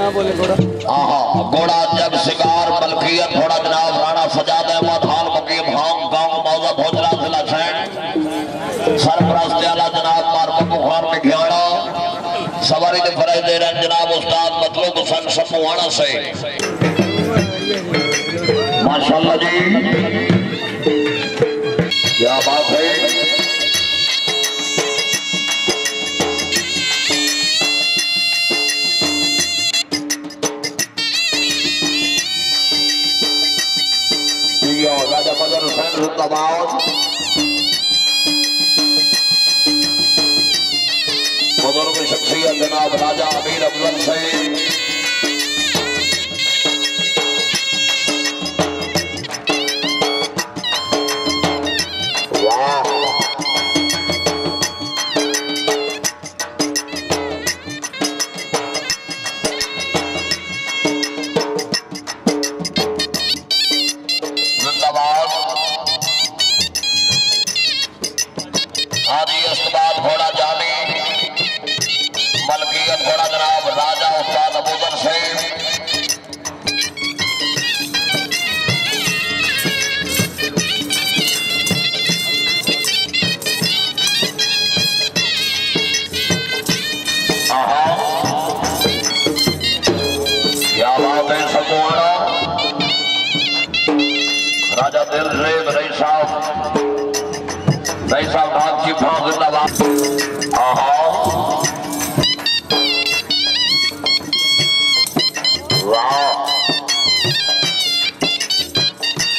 घोड़ा जग सिंगार मलकियत थोड़ा जनाब राणा सजाद अहमद हाल मुकीम हांग गांव मौजा भोजला जिला सैन सरपरस्त आला जनाब मार्को बुखार में घियाड़ा सवारी के फराज दे रहे हैं जनाब उस्ताद मतलब हुसैन समुआना से माशाल्लाह जी क्या बात है। राजा मजहर हुसैन जिंदाबाद बुजुर्ग शख्सियत जनाब राजा अमीर अफजल से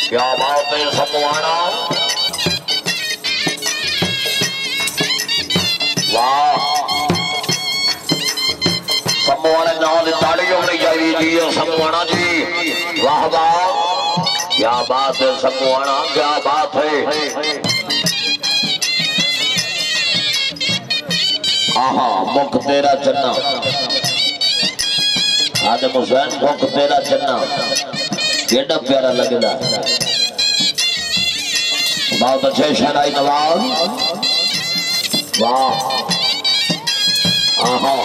क्या बात है समुआना वाह समुआने नाल ताड़ी होनी चाहिए जी समुआना जी वाह वाह क्या बात है समुआना क्या बात है। आहा मुख तेरा चन्ना आज हुसैन मुख तेरा चन्ना केड़ा प्यारा लगेगा बहुत अच्छे शहनाई नवाज वाह आहा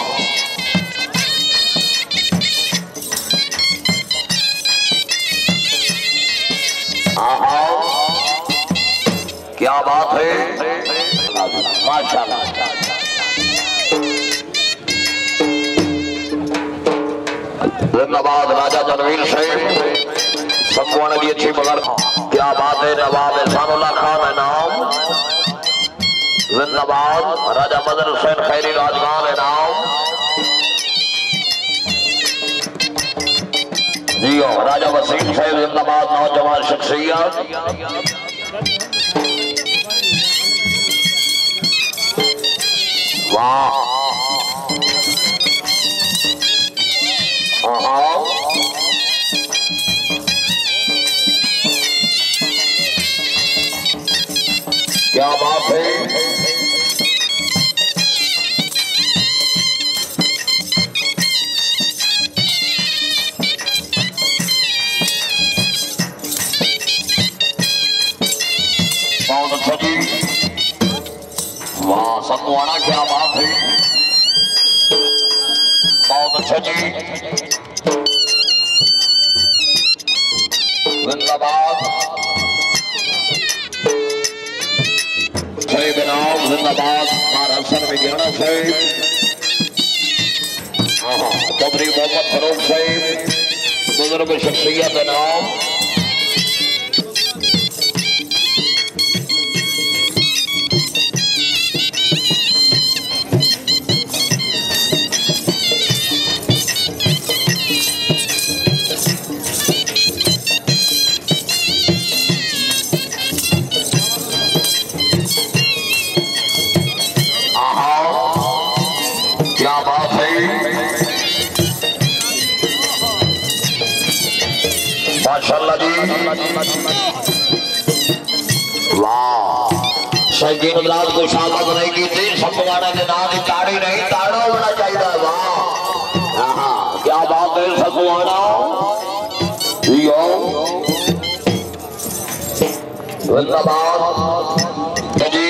आहा क्या बात है माशाल्लाह। जिंदाबाद राजा जनवीर सिंह सम्मान की अच्छी मगर क्या बात है नवाब एहसानुल्लाह खान है नाम जिंदाबाद राजा मजहर हुसैन खैरी राजगान है नाम जी राजा वसीम साहब जिंदाबाद नौजवान शख्सियत वाह क्या बात है बहुत अच्छा जी वाह समुआना क्या बात है बहुत अच्छा जी जिंदाबाद बनाओ जिंदाबाद महाराष्ट्र में ज्ञाना साहिब चौधरी मोहम्मद फरूक साहिब बुजुर्ग शख्सियत नाम माशाल्लाह जी वाह शहीद रात को शामत नहीं की थी समुआना के नाम की ताड़ी नहीं ताड़ा होना चाहिए वाह क्या बात है समुआना जिंदाबाद जी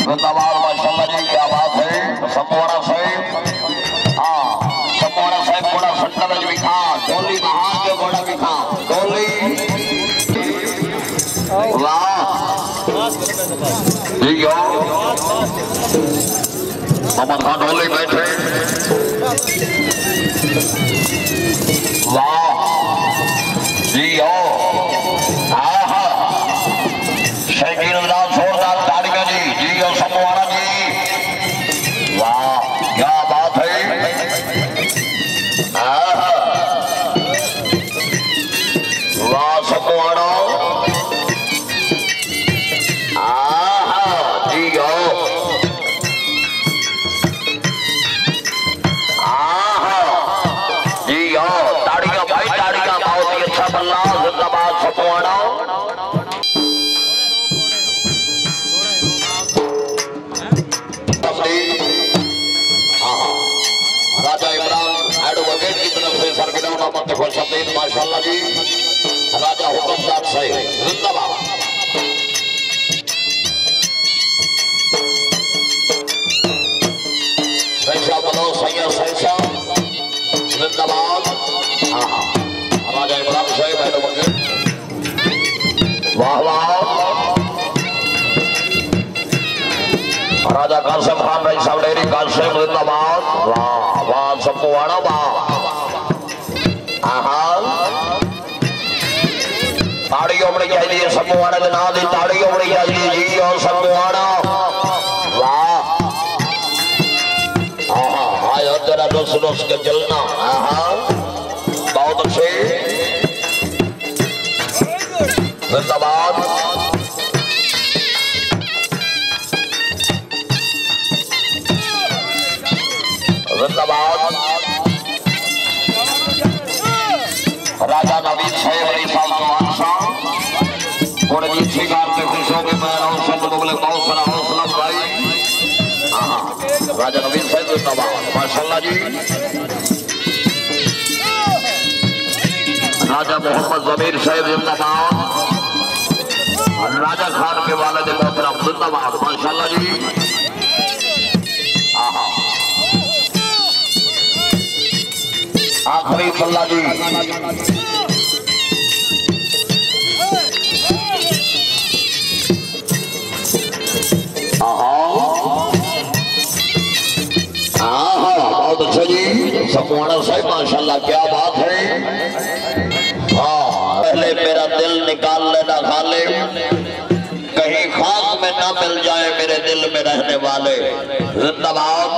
जिंदाबाद माशाल्लाह जी, क्या बात है। समोरा साहब, हाँ समोरा साहब घोड़ा सट्टा में भी खा, डोली महान के घोड़ा भी खा, डोली वाह ठीक हो। मोहम्मद खान डोली बैठे, वाह जी हो। हाँ हाँ शकील जोरदार ताड़ियां जी, जी हो समोरा जी, वाह क्या बात है। वाह समोरा, जी हो। जी हो ताड़ियां भाई, ताड़ियां बहुत ही अच्छा बल्ला। जिंदाबाद समोरा। राजा इमरान एडवोकेट की तरफ से सरगर्म मत खुशबीन माशाल्लाह जी। राजा हुक्मदार से जिंदाबाद। सैसा बोलो सैयद सैसा जिंदाबाद। राजा इमरान साहब एडवोकेट, वाह वाह। राजा कासिम खान भाई साहब डेरी कासिम जिंदाबाद, वाह वाह सबको वाड़ा वाह। ताड़ी उमड़ी चाहिए सबको वाड़ा के नाम की, ताड़ी उमड़ी चाहिए जी और सबको वाड़ा वाह। आयो तेरा रोस रोस के चलना, बहुत अच्छे जिंदाबाद। जिंदाबाद राजा नवीन साहब अली साहब जवान साहब थोड़े जी शिकार के खुशों के मैं शब्द बोले बहुत सारा हौसला भाई। राजा नवीन साहब जिंदाबाद माशाल्लाह जी। राजा मोहम्मद जमीर साहब जिंदाबाद। राजा खान के वाले मोहतरम जिंदाबाद माशाल्लाह जी। आखिरी सल्ला जी, बहुत अच्छा जी समोरा साहब माशाल्लाह क्या बात है। हाँ पहले मेरा दिल निकाल लेना खाले, कहीं खाक में ना मिल जाए मेरे दिल में रहने वाले। जिंदाबाद।